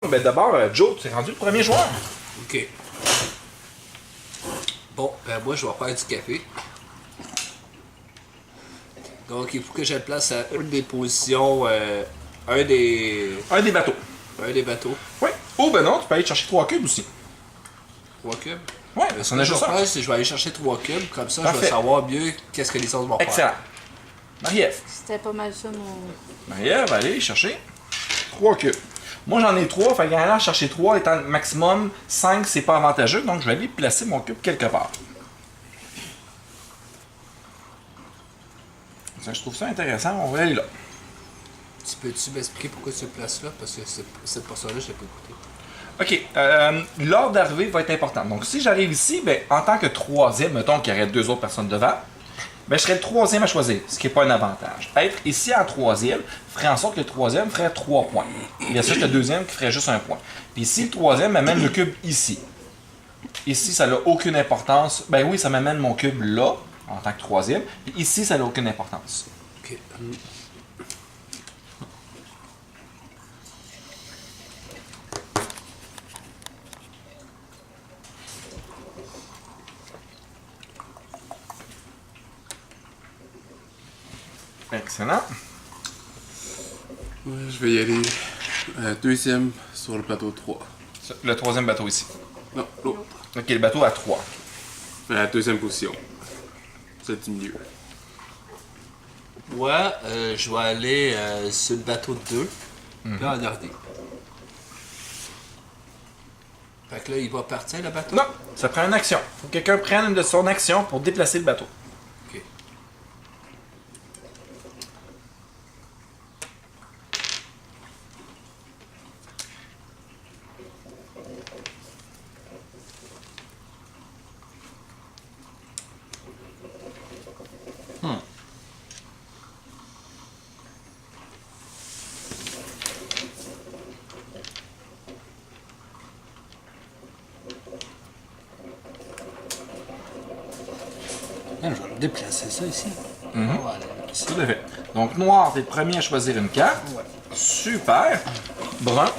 ben d'abord, Joe, tu es rendu le premier joueur. Ok. Bon, ben moi, je vais faire du café. Donc, il faut que je le place à une des positions, un des bateaux. bateaux. Oui. Oh, ben non, tu peux aller chercher 3 cubes aussi. 3 cubes. Ouais, Ce on que a je vais juste faire, un. c'est que je vais aller chercher 3 cubes. Comme ça, je Parfait. vais savoir mieux qu'est-ce que les autres vont faire. Excellent. Marie-Ève. C'était pas mal ça, mon. Marie-Ève, allez chercher 3 cubes. Moi, j'en ai 3, fait qu'en allant chercher 3 étant maximum 5, c'est pas avantageux, donc je vais aller placer mon cube quelque part. Ça, je trouve ça intéressant, on va aller là. Tu peux-tu m'expliquer pourquoi tu le places là? Parce que cette portion-là, je l'ai pas écoutée. OK. L'ordre d'arrivée va être important. Donc, si j'arrive ici, ben, en tant que troisième, mettons qu'il y aurait 2 autres personnes devant, ben, je serais le troisième à choisir, ce qui n'est pas un avantage. Être ici en troisième ferait en sorte que le troisième ferait 3 points. Bien sûr, le deuxième qui ferait juste 1 point. Puis si le troisième m'amène le cube ici, ici, ça n'a aucune importance. Ben oui, ça m'amène mon cube là, en tant que troisième. Puis ici, ça n'a aucune importance. Ok. Excellent. Ouais, je vais y aller. Deuxième sur le plateau 3. Le troisième bateau ici. Non, l'autre. OK, le bateau à 3. Deuxième position. C'est du milieu. Moi, je vais aller sur le bateau de 2, puis en dernier. Fait que là, il va partir le bateau? Non, ça prend une action. Faut que quelqu'un prenne une de son action pour déplacer le bateau. Ok. Je vais déplacer ça ici. Voilà. Tout à fait. Donc, noir, t'es le premier à choisir une carte. Ouais. Super. Brun,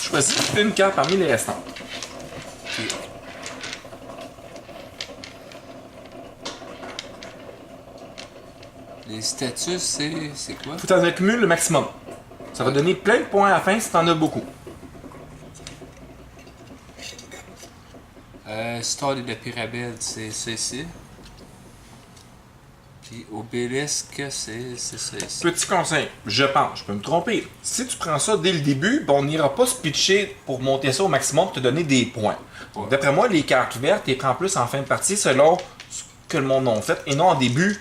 choisis une carte parmi les restantes. Les statuts, c'est quoi? Faut t'en accumuler le maximum. Ça va donner plein de points à la fin si t'en as beaucoup. Histoire de la pyramide, c'est ça ici. Puis obélisque, c'est ça ici. Petit conseil, je pense, je peux me tromper. Si tu prends ça dès le début, ben, on n'ira pas se pitcher pour monter ça au maximum pour te donner des points. Donc, d'après moi, les cartes vertes, tu les prends plus en fin de partie selon ce que le monde a fait. Et non, en début,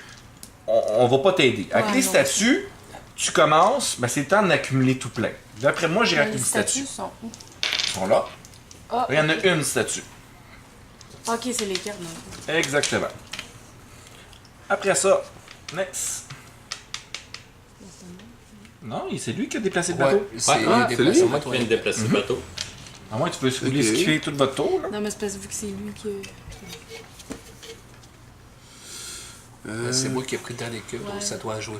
on va pas t'aider. Avec Ouais, les non. statuts, tu commences, ben, c'est le temps d'accumuler tout plein. D'après moi, j'irai avec Les les statuts. statues sont où? Ils sont là. Ah, Il y en a une statue. ok, c'est les cartes. Non. Exactement. Après ça, next. Non, c'est lui qui a déplacé le bateau. Ouais, c'est Ah, des c'est lui? déplacements, Je toi. viens de déplacer le bateau. À moins que tu peux voulez Ok. skipper tout votre tour. Là. Non, mais c'est parce que vu que c'est lui qui. C'est moi qui ai pris le dernier cube, donc Ouais. ça doit jouer.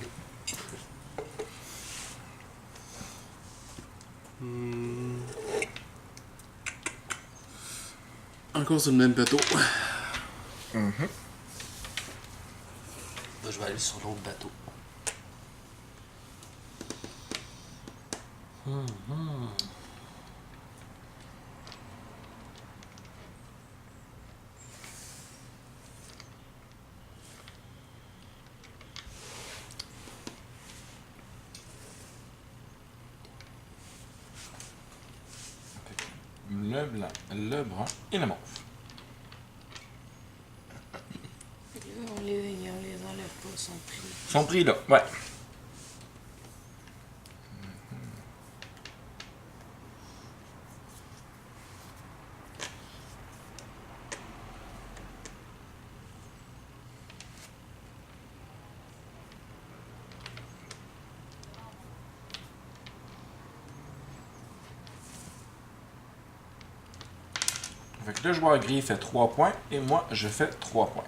Encore sur le même plateau. Là, je vais aller sur l'autre bateau. Le blanc, le brun et le mauve. On les enlève pas, ils sont pris. Ils sont pris là, ouais. Fait que le joueur gris fait 3 points et moi je fais 3 points.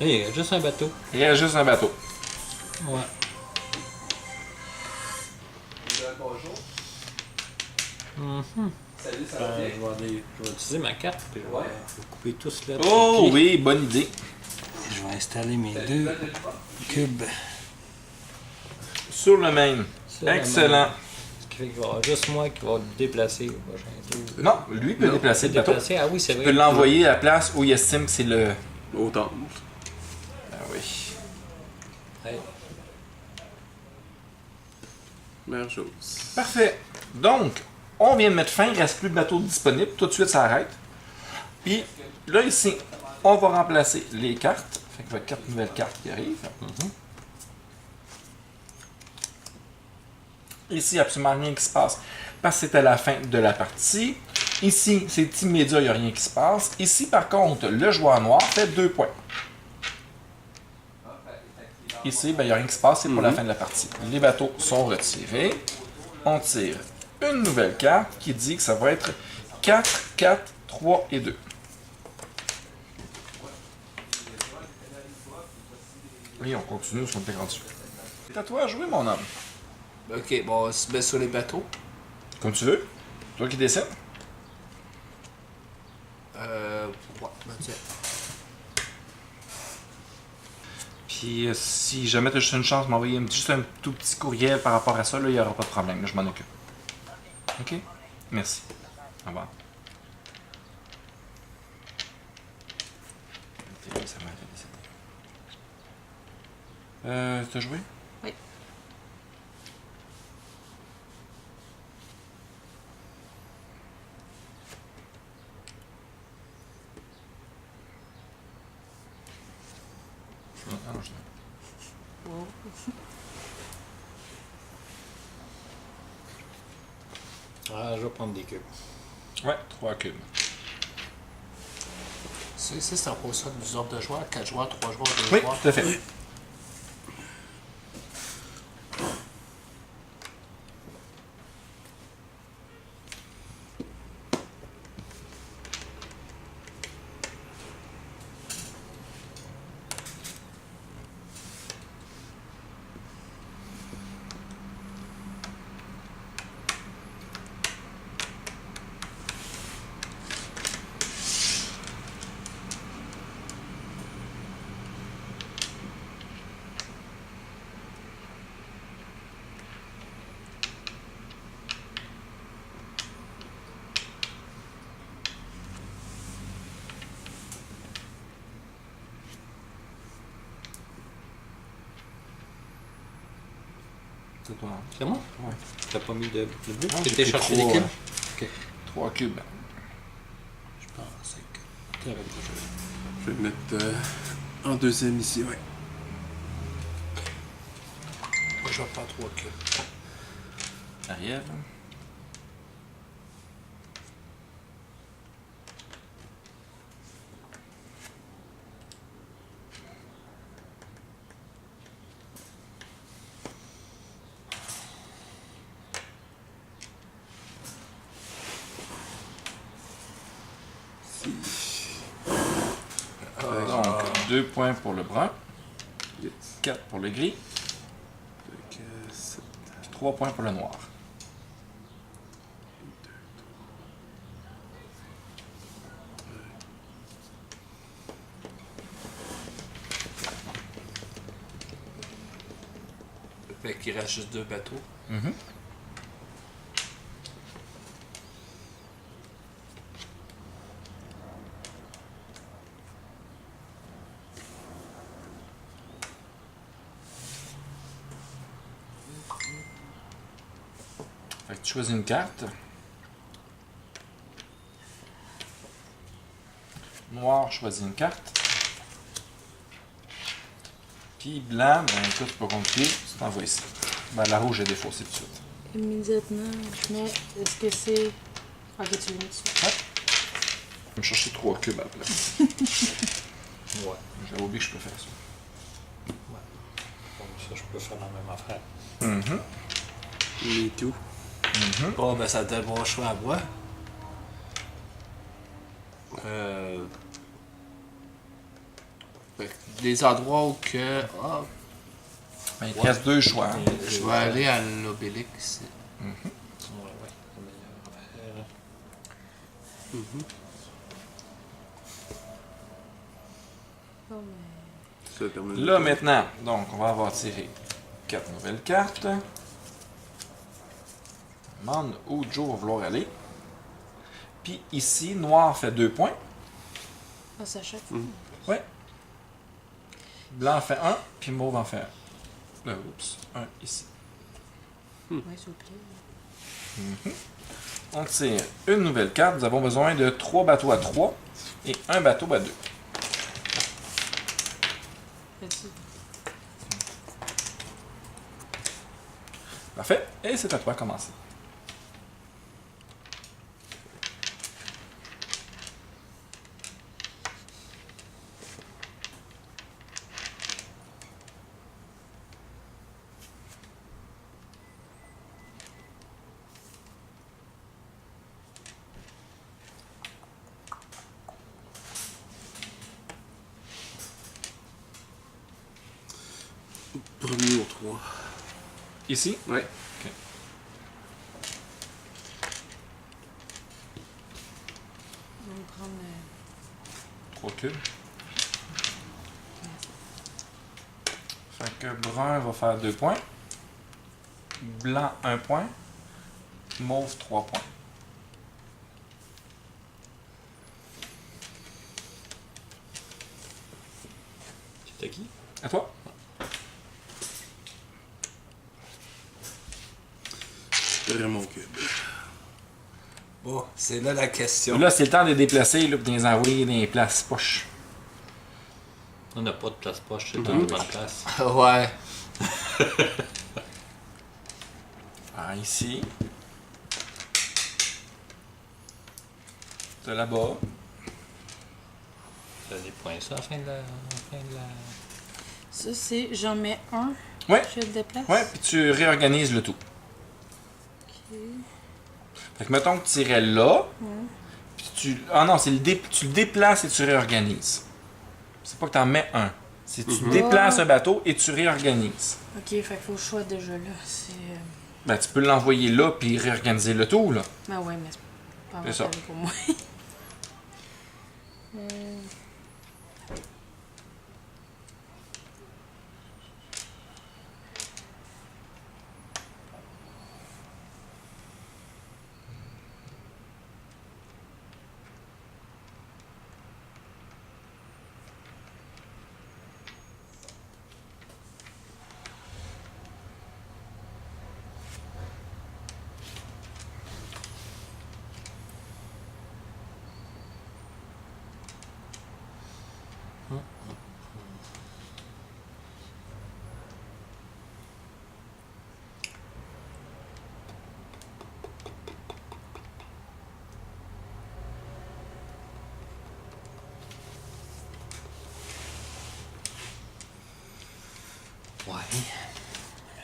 Hey, il y a juste un bateau. Il reste juste un bateau. Ouais. Salut, ça Je vais utiliser ma carte puis je vais couper tout cela. de Oh pied. oui, bonne idée. Je vais installer mes deux cubes. Sur le même. sur la Excellent. main. Ce qui fait qu'il va y avoir juste moi qui va le déplacer au prochain tour. Non, lui peut déplacer le bateau. Déplacer? Ah oui, c'est Tu vrai. peux l'envoyer à la place où il estime que c'est le... Autant. Ah oui. Ouais. Meilleure chose. Parfait. Donc, on vient de mettre fin, il ne reste plus de bateau disponible. Tout de suite, ça arrête. Puis, là, ici, on va remplacer les cartes. Fait qu'il va y avoir 4 nouvelles cartes qui arrivent. Ici, absolument rien qui se passe parce que c'était la fin de la partie. Ici, c'est immédiat, il n'y a rien qui se passe. Ici, par contre, le joueur noir fait 2 points. Ici, ben, il n'y a rien qui se passe, c'est pour la fin de la partie. Les bateaux sont retirés. On tire une nouvelle carte qui dit que ça va être 4, 4, 3 et 2. Et on continue sur le rendu. C'est à toi à jouer, mon homme. Ok, bon, on se met sur les bateaux. Comme tu veux. Toi qui décides. Ouais, ben tiens. Puis si jamais tu as juste une chance de m'envoyer juste un tout petit courriel par rapport à ça, là, il n'y aura pas de problème. Là, je m'en occupe. OK? Merci. Au revoir. T'as joué? Oui. Ah, non, je... Ah, je vais prendre des cubes. Ouais, 3 cubes. C'est en fonction du ordre de joueurs. 4 joueurs, 3 joueurs, 2 Oui, joueurs. tout à fait. C'est toi. C'est moi? Ouais. T'as pas mis de bleu? Non, T'as j'ai été pris chercher les trois. cubes? Ok. 3 cubes. Je pensais que t'avais déjà. Je vais le mettre en deuxième ici, ouais. Moi, je vais faire 3 cubes. Ariel. Donc, 2 points pour le brun, Yes. 4 pour le gris, Fait que 7. 3 points pour le noir. Fait qu'il reste juste 2 bateaux. Fait que tu choisis une carte. Noir choisit une carte. Puis blanc, ben écoute, c'est pas compliqué, tu t'envoies ici. Ben la rouge est défaussée tout de suite. Immédiatement, je mets. Est-ce que c'est. Ok, tu le mets dessus. Je vais me chercher 3 cubes à la place. Ouais. J'avais oublié que je peux faire ça. Donc ça, je peux faire la même affaire. Me too. Bon, ben ça donne mon choix à moi. Fait que des endroits où que. Ah, Ben, il te reste 2 choix. Hein. je vais aller à l'Obélix. Ouais, ouais. La meilleure affaire. Oh, mais... Ça termine. Là, maintenant, donc, on va avoir tiré 4 nouvelles cartes. On demande où Joe va vouloir aller. Puis ici, noir fait 2 points. Ah, c'est à chaque fois. Ouais. Blanc en fait 1, puis mauve en fait 1. Oups, 1 ici. Ouais, s'il vous plaît. On tire une nouvelle carte. Nous avons besoin de 3 bateaux à 3 et 1 bateau à 2. Petit. Parfait. Et c'est à toi de commencer. Premier au 3. Ici? Ouais. On va prendre... 3 cubes. Fait que brun va faire 2 points. Blanc 1 point. Mauve 3 points. C'était qui? À toi? Raymond Cube. Bon, c'est là la question. Là, c'est le temps de déplacer, là, de les envoyer dans les places poches. On n'a pas de place poche, c'est une bonne place. Ouais. Ah, ici. De là-bas. Ça a des points, ça, à la fin de la. Ça, c'est... J'en mets un. Ouais. Je le déplace. Ouais, puis tu réorganises le tout. Ok. Fait que mettons que tu irais là. Puis tu. Ah non, c'est tu le déplaces et tu réorganises. C'est pas que tu en mets un. C'est que tu déplaces un bateau et tu réorganises. Ok, fait qu'il faut que je sois déjà là. C'est... Ben, tu peux l'envoyer là puis réorganiser le tout, là. Ben ouais, mais c'est pas C'est ça. rentable pour moi. Ouais.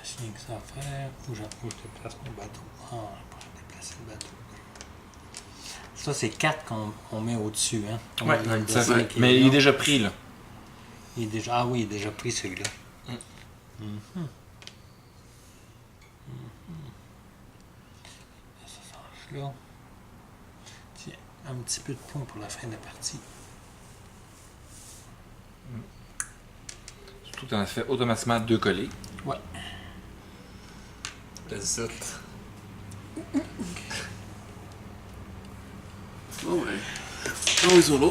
S'il y a que ça à faire, faut que je déplace mon bateau. Ah, pour déplacer le bateau. Ça, c'est 4 qu'on met au-dessus, hein? On Ouais, va le ça, dessiner fait- qui est mais il là. est déjà pris, là. Il est déjà... Ah oui, il est déjà pris celui-là. Ça change là. Tiens, un petit peu de point pour la fin de la partie. Surtout que tu en as fait automatiquement 2 collés. Ouais. Le zut. Oh ouais. Oh, ils sont là.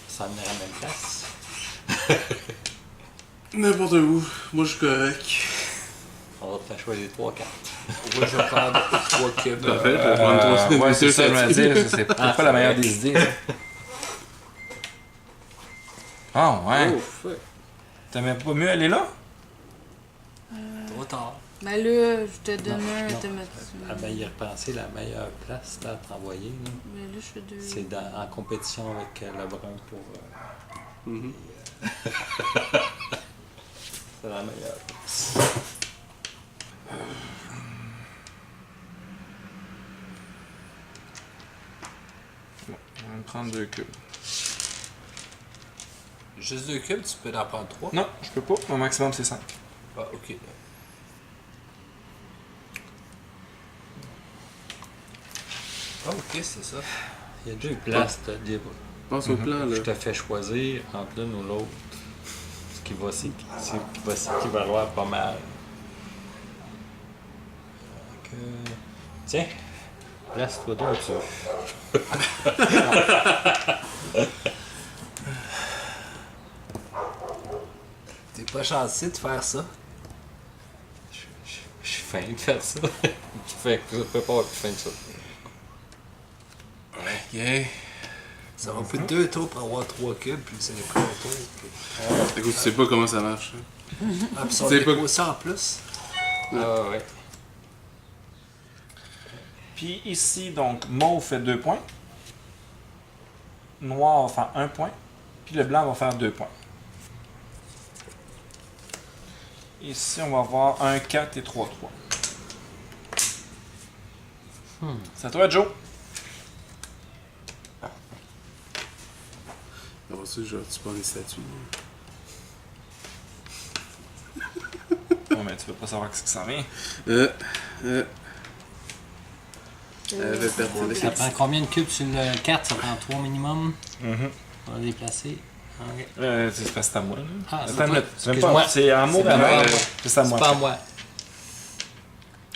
Ça amener à la même place. N'importe où. Moi, je suis correct. On va te faire choisir 3 cartes. Moi, je vais prendre 3 cubes. Parfait, je vais prendre 3 ouais, c'est ça, je me dire. C'est pas la meilleure des idées. ça. Ah, ouais. Oh, fuck. T'aimais pas mieux aller là? Trop tard. Ben là, je te donne un non. automatique. À bien y repenser, la meilleure place là, à t'envoyer, là, Mais là, je fais deux. c'est en compétition avec le brun pour. Mhm. C'est la meilleure place. On va prendre 2 cubes. Juste 2 cubes, tu peux en prendre 3. Non, je peux pas. Mon maximum, c'est 5. Ah, ok. Ah, ok, c'est ça. Il y a deux places de libre. Pense au plan, là. Je te fais choisir entre l'une ou l'autre. Ce qui va s'équivaloir pas mal. Donc, tiens, place-toi donc ça. T'es pas chanceux de faire ça. Je suis fin de faire ça. Tu fais pas avoir plus fin de ça. Yeah. Ça va plus de 2 tours pour avoir 3 cubes, puis c'est les premiers tours. Puis... Écoute, tu sais pas comment ça marche. Hein. Ah, puis ça C'est pas- déco ça en plus. Ah ouais. Puis ici, donc, mauve fait 2 points. Noir va faire 1 point. Puis le blanc va faire 2 points. Ici, on va avoir 1, 4 et 3, 3. C'est à toi, Joe. Après ça, genre, tu prends des statues. Bon, mais tu veux pas savoir ce qui s'en vient. Elle avait perdu Ça prend combien de cubes sur le 4? Ça prend 3 minimum. Mhm. On va déplacer. Ok. C'est parce que c'est à moi. Là. Ah, c'est Attends, toi. c'est même Excuse-moi. pas. C'est à moi. C'est pas moi. C'est à moi. C'est pas à moi.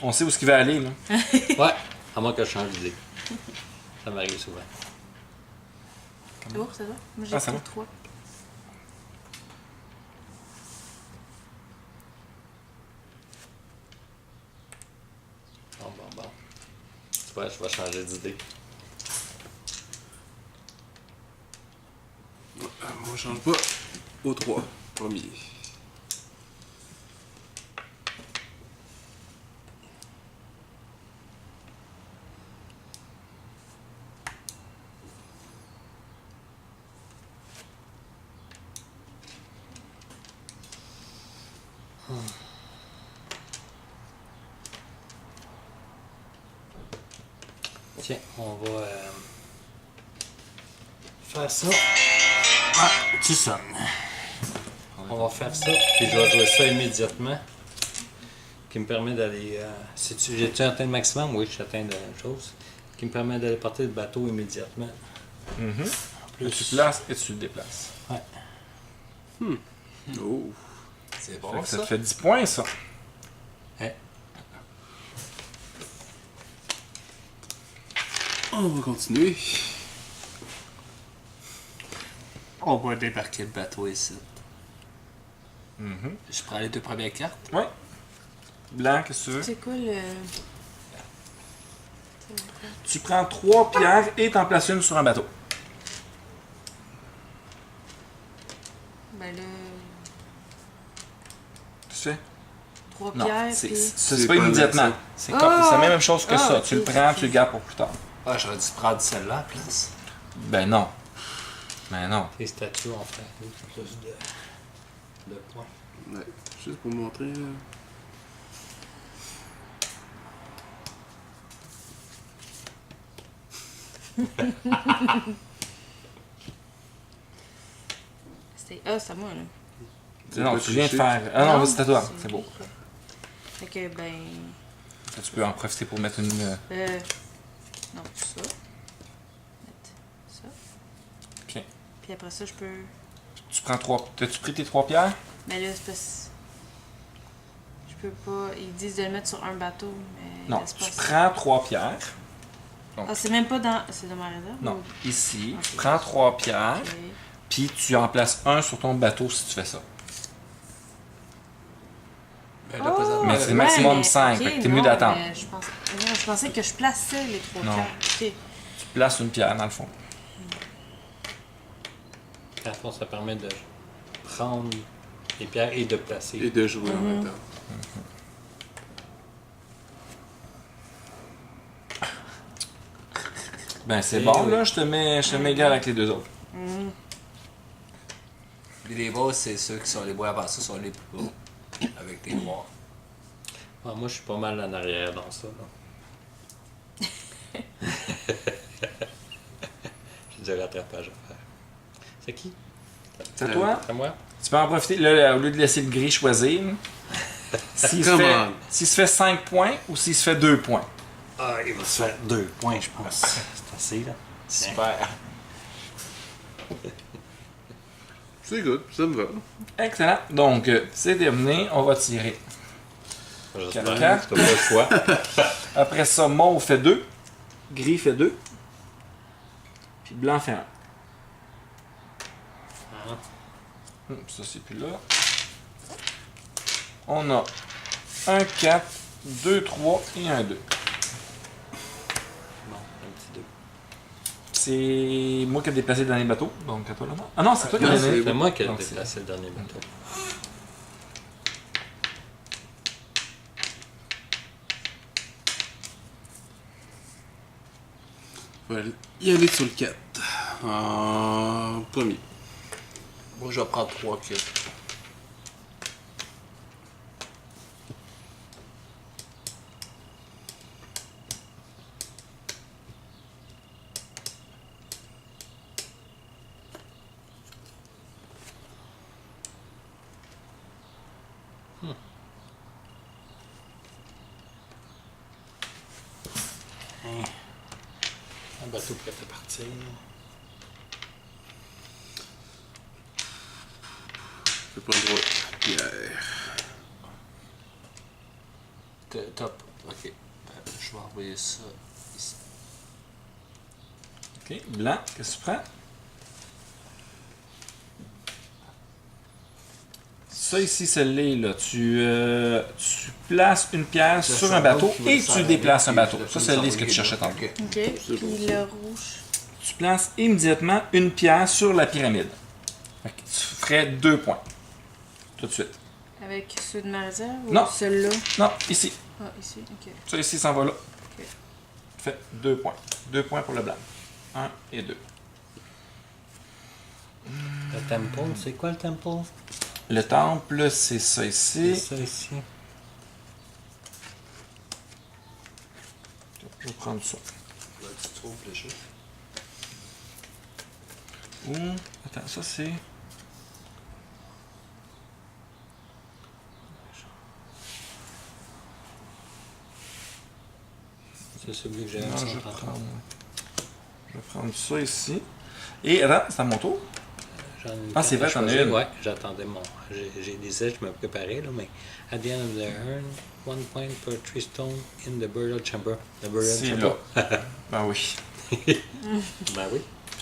On sait où ce qu'il va aller. Là. Ouais, à moins que je change d'idée. Ça m'arrive souvent. Oh, ça va? Moi, j'ai Ah, ça pris va. 3. Bon. Tu vois, je vais changer d'idée. Moi, je change pas. Au 3. Premier. Tiens, on va faire ça. Ah, tu sonnes. On va faire ça, puis je vais jouer ça immédiatement. Qui me permet d'aller. J'ai-tu atteint le maximum? Oui, j'ai atteint la chose. Qui me permet d'aller porter le bateau immédiatement. Mhm. En plus. Tu places et tu le déplaces. Ouais. Oh. C'est Fait bon, que ça ça. te fait 10 points, ça. Ouais. On va continuer. On va débarquer le bateau ici. Mhm. Je prends les 2 premières cartes. Ouais. Blanc, qu'est-ce que tu veux? C'est quoi le. Tu prends 3 pierres et t'en places une sur un bateau. Ben là. Tu sais? 3 Non, pierres. c'est puis- c'est pas immédiatement. C'est Ah! la même chose que Ah, ça. ok, Tu le prends, ok. tu le gardes pour plus tard. Ah, j'aurais dû prendre celle-là en place. Ben non. Ben non. Les statues ont fait plus de points. Ouais. Juste pour montrer. Là. C'est à moi, là. Non, pas tu viens de triché. faire. Ah non, c'est à toi. C'est beau. Fait que, ben. Tu peux en profiter pour mettre une. Non, ça. Mettre ça. Ok. Puis après ça, je peux. Tu prends 3. T'as-tu pris tes 3 pierres? Mais là, c'est parce. Je peux pas. Ils disent de le mettre sur un bateau, mais. Non. laisse Tu passer. prends 3 pierres. Ah, c'est même pas dans. C'est dans ma réserve? Non. ou- Ici. Ok. Tu prends 3 pierres. Ok. Puis tu en places un sur ton bateau si tu fais ça. Ben là, présentement, Mais c'est maximum mais- 5, ok, fait que t'es mieux non, d'attendre. mais je pensais que je plaçais les 3 Non. pierres. Ok. Tu places une pierre dans le fond. À fond, ça permet de prendre les pierres et de placer. Et de jouer en même temps. Ben c'est Eh bon oui. là, je te mets égal avec les deux autres. Puis les bas, c'est ceux qui sont les bois avancés, sont les plus bas. Avec les noirs. Ah, moi, je suis pas mal en arrière dans ça. Là. J'ai du rattrapage à faire. C'est qui? C'est à toi? C'est à moi? Tu peux en profiter, là, au lieu de laisser le gris choisir. S'il se, Come fait, on. s'il se fait 5 points ou s'il se fait 2 points. Ah, il va se faire 2 points, je pense. C'est assez, là. Super. C'est good, ça me va. Excellent. Donc, c'est terminé. On va tirer. J'espère Quatre. que t'as pas le choix. Après ça, mauve fait 2. Gris fait 2. Puis blanc fait 1. Ça, c'est plus là. On a 1, 4, 2, 3 et 1, 2. Bon, un petit 2. C'est moi qui ai déplacé le dernier bateau. Donc, à toi, là. Ah non, c'est toi qui as Non, donné. C'est moi qui ai Donc, déplacé le dernier bateau. On va y aller sur le 4. En premier. Moi, je vais prendre 3 cubes. Un bateau prêt à partir. Je vais pas le droit. Pierre. Top. Ok. Je vais envoyer ça ici. OK. Blanc, qu'est-ce que tu prends? Ça ici, celle-là, tu places une pièce sur un bateau et tu déplaces un bateau. Ça, c'est ce que tu cherchais tantôt. Ok. Ok. Puis le rouge. Tu places immédiatement une pierre sur la pyramide. Fait que tu ferais 2 points. Tout de suite. Avec ceux de ma réserve ou Non. celui-là? Non, ici. Ah, ici, ok. Ça ici s'en va là. Ok. Tu fais 2 points. 2 points pour le blanc. 1 et 2. Le temple, c'est quoi le temple? Le temple, c'est ça C'est ici. ça ici. Je vais prendre ça. Là, tu trouves le jeu. Ou, attends, ça c'est... C'est celui que j'ai Non, à je vais 130. prendre ça ici. Et attends, c'est à mon tour. J'en ai une Ah, c'est vrai, carte à t'en as choisir. une. Ouais, j'attendais mon. J'ai des je me préparais, là, mais. At the end of the urn, 1 point per tree stone in the burial chamber. The burial C'est chamber. là. Ben oui. Ben oui.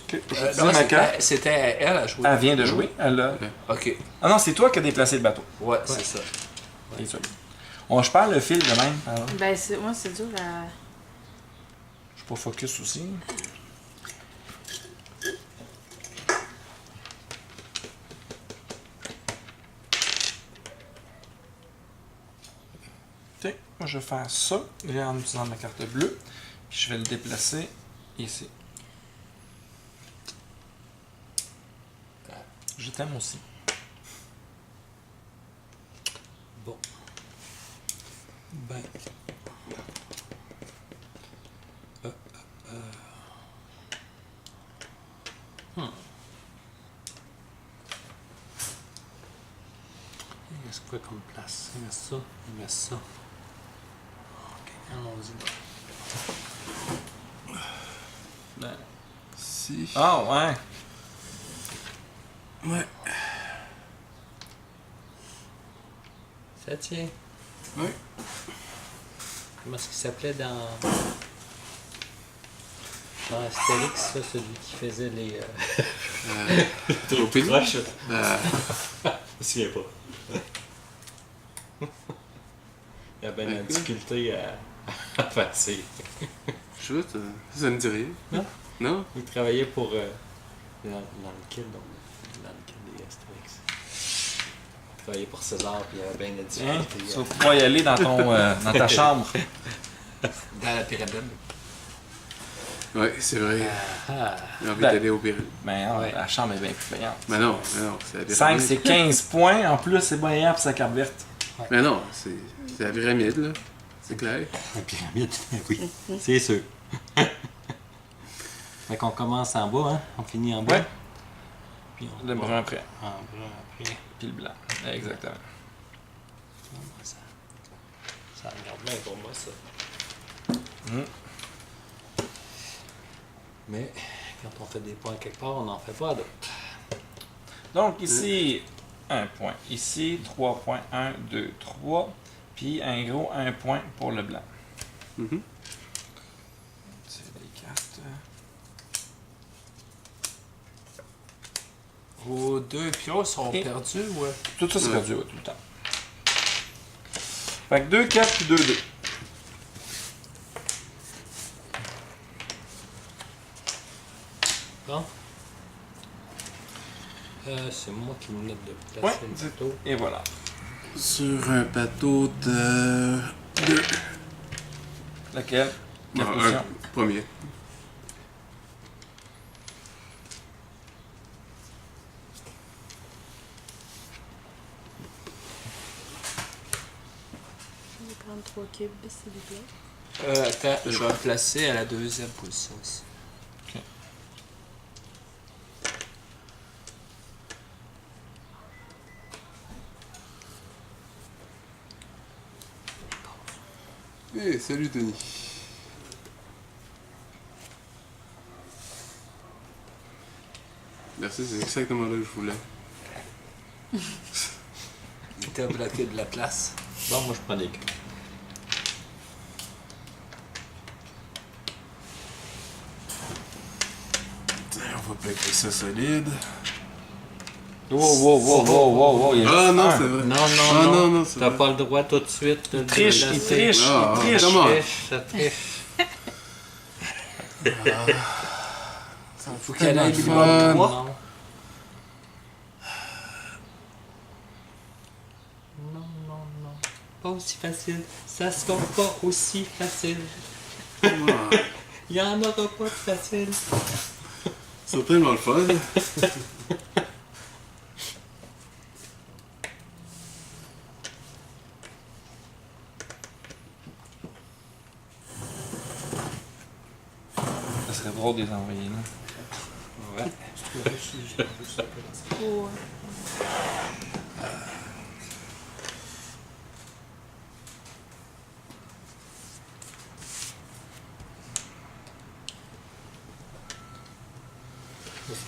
Ok, je Non, dis ma carte. c'était elle à jouer. Elle vient de jouer. Elle a... Ok. Ah non, c'est toi qui as déplacé le bateau. Ouais, c'est ça. Désolé. Je perds le fil de même. Pardon. Ben, moi, c'est dur à. Je suis pas focus aussi. Ok, moi je vais faire ça en utilisant ma carte bleue. Puis je vais le déplacer ici. Je t'aime aussi. Bon. Ben. Il reste quoi comme place? Il reste ça, il reste ça. Ok, allons-y. Si. Ah ouais. Ouais. Ça tient. Ouais. Comment est-ce qu'il s'appelait dans Astérix, ça, celui qui faisait les. Au pays? Je me souviens pas. Il y a bien la difficulté à passer. Je sais pas, ça me dit rien. Non? Non? Il travaillait pour. Dans lequel, donc, dans lequel des Astérix. Il travaillait pour César, puis il y avait bien la Hein? difficulté. Tu vas pouvoir y aller dans, dans ta chambre. Dans la pyramide. Ouais, c'est vrai. Ah, J'ai envie Ben. d'aller au péril. Mais non, Ouais. la chambre est bien plus payante. Mais non, c'est la pyramide. 5, c'est 15 points. En plus, c'est payant pour sa carte verte. Mais non, c'est la pyramide, là. C'est clair. la pyramide, oui, c'est sûr. Fait qu'on commence en bas, hein? On finit en bas. Ouais. puis on Le va brun après. en brun après. Puis le blanc. Exactement. Ça, ça regarde bien pour moi, ça. Mhm. Mais quand on fait des points quelque part, on n'en fait pas d'autres. Donc ici, 1 point. Ici, 3 points. 1, 2, 3. Puis un gros 1 point pour le blanc. Mhm. C'est les cartes. Vos 2 pions sont Et- perdus, ouais. Tout ça, c'est perdu, ouais, tout le temps. Fait que 2, 4 puis 2, 2. Bon. C'est moi qui me note de Ouais, placer le bateau. et voilà. Sur un bateau de 2. Laquelle? Quelle Un position? premier. Je vais prendre 3 cubes, s'il vous plaît. Attends, je vais me placer à la 2e position aussi. Hey, salut Denis. Merci, c'est exactement là que je voulais. T'as bloqué de la place. Bon, moi je prends des cartes. On va plaquer ça solide. Wow, wow, wow, wow, wow, wow. Il y a Ah juste non, un. c'est vrai. Non, Ah non, non, non, c'est t'as vrai. pas le droit tout de suite de Triche, il laisser. triche, Ah, il triche. comment? Ça triche. Faut qu'elle aille Fun. minimum 3. Non. Non, non, non. Pas aussi facile. Ça sera pas aussi facile. Ah, Il y en aura pas de facile. c'est tellement le fun. Ça serait drôle de les envoyer là. Ouais. Oh,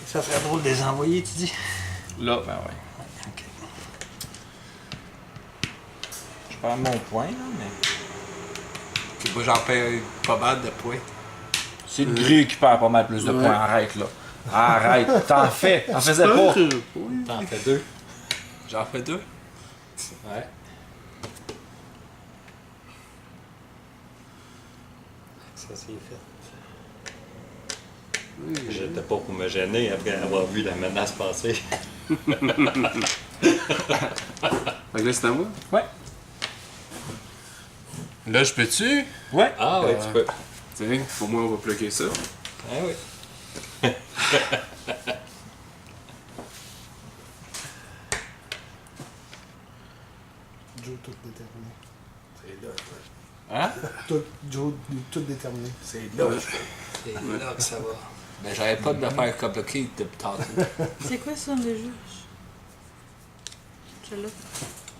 Ça serait drôle de les envoyer, tu dis? Là, ben ouais. Ok. Je perds mon point, là, mais. Puis moi, j'en perds pas mal de points. C'est le gris qui perd pas mal plus de Ouais. points. Arrête, là. Arrête. T'en fais. T'en faisais pas. Oui. T'en fais deux. J'en fais 2. Ouais. Ça, c'est fait. J'étais pas pour me gêner après avoir vu la menace passer. Fait que là, c'est à moi. Ouais. Là, je peux-tu? Ouais. Ah ouais, tu peux. Tiens, pour moi, on va bloquer ça. Ah oui. Joe tout déterminé. C'est là. Hein? Joe tout déterminé. C'est là. C'est là que ça va. Ben, j'arrête pas de me faire bloquer depuis tantôt. c'est quoi ça, le juge? Celle-là.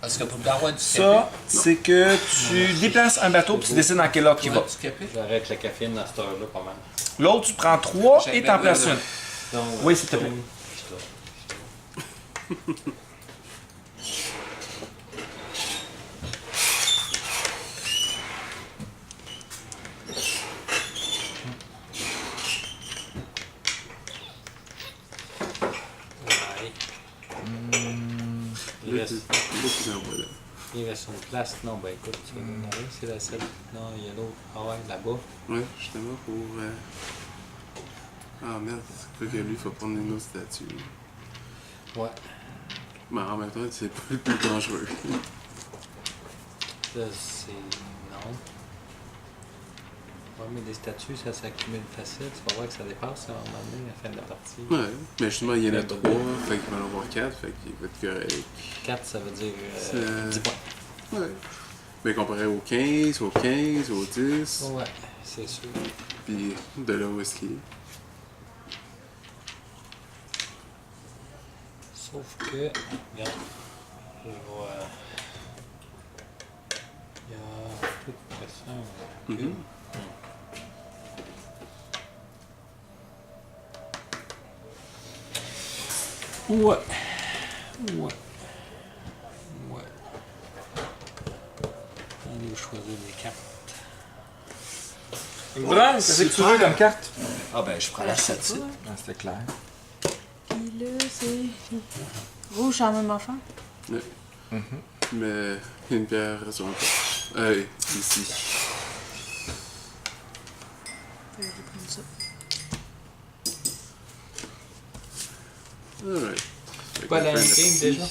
Parce que pour avoir du Ça, c'est que tu déplaces un bateau puis tu décides dans quel ordre il va. du café? J'arrête la caféine à cette heure-là pas mal. L'autre, tu prends 3 et J'aime t'en bien places le- une. Donc, Oui, s'il te plaît. Ouais. Il Là, reste, c'est là. il reste une place. Non, ben écoute, tu vas donner rien, c'est la seule. Non, il y a l'autre. Ah ouais, là-bas. Ouais, justement pour. Ah merde, c'est quoi que lui, il faut prendre une autre statue. Ouais. Mais en même temps, c'est pas le plus dangereux. Ça, c'est. Non. Ouais, mais des statues, ça s'accumule facile. Tu vas voir que ça dépasse à un moment donné, à la fin de la partie. Ouais, mais justement, il y en a 3, fait qu'il va en avoir 4, fait qu'il va être correct. 4, ça veut dire C'est- 10 points. Ouais. Mais comparé au 15, au 15, au 10, Ouais, c'est sûr. puis de là où est-ce qu'il est. Sauf que, regarde, je vois. Il y a tout ça. Mhm. Ouais. Allez choisir des cartes. Brun, qu'est-ce que tu veux comme carte? Ah ben, je prends la satire. Ah, c'était clair. Puis là, c'est. Rouge en même enfant. Ouais. Mais une pierre sur un peu. Ici. Je vais prendre ça. Alright. Pas la game déjà?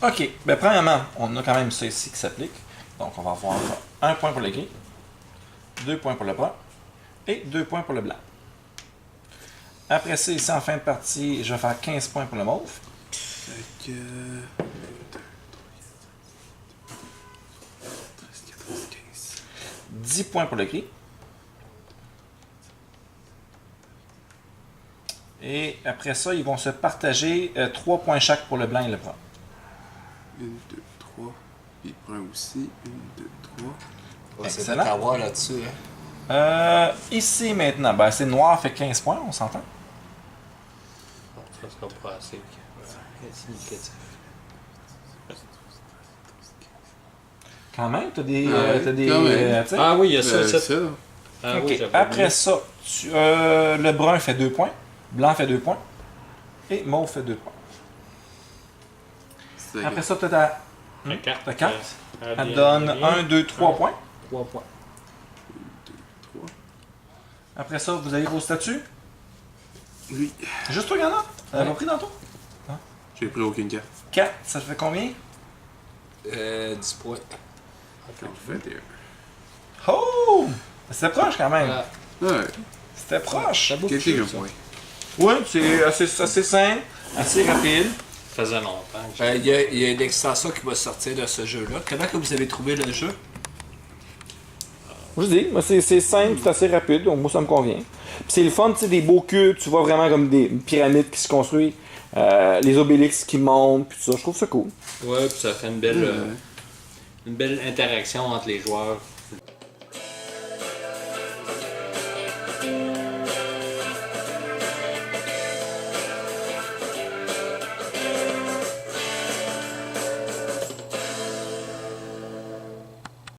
Ok, ben premièrement, on a quand même ça ici qui s'applique. Donc on va avoir 1 point pour le gris, 2 points pour le brun et 2 points pour le blanc. Après ça, ici en fin de partie, je vais faire 15 points pour le mauve. Fait que. 15. 10 points pour le gris. Et après ça, ils vont se partager 3 points chaque pour le blanc et le brun. 1, 2, 3. Puis brun aussi. 1, 2, 3. Ouais, c'est Excellent. pas à voir là-dessus. Hein. Ici maintenant, ben, c'est noir fait 15 points, on s'entend? Ça sera pas assez. Significatif. Quand même, t'as des... Ouais, t'as des quand même. tu sais. Ah oui, il y a ça, ça. Ça. Ah Ok, oui, j'avais après oublié. ça, le brun fait 2 points, blanc fait 2 points et mauve fait 2 points. C'est Après ça, tu as La carte. ta carte. Elle Elle donne 1, 2, 3 points. 3 points. 3. Après ça, vous avez vos statuts. Oui. Juste toi, Yana. T'avais pas pris dans toi? J'ai pris aucune carte. 4, ça te fait combien? 10 points. J'en fais Oh! C'était proche quand même. Ah, Ouais. C'était proche. ça bouge. Quelqu'un qui a un point. Oui, c'est assez simple, assez rapide. Ça faisait longtemps que j'ai- Il y a une extension qui va sortir de ce jeu-là. Comment que vous avez trouvé le jeu? Je dis, mais c'est simple, c'est assez rapide, donc moi ça me convient. Puis c'est le fun, tu sais, des beaux cubes, tu vois vraiment comme des pyramides qui se construisent, les obélix qui montent, puis tout ça, je trouve ça cool. Ouais, puis ça fait une belle interaction entre les joueurs.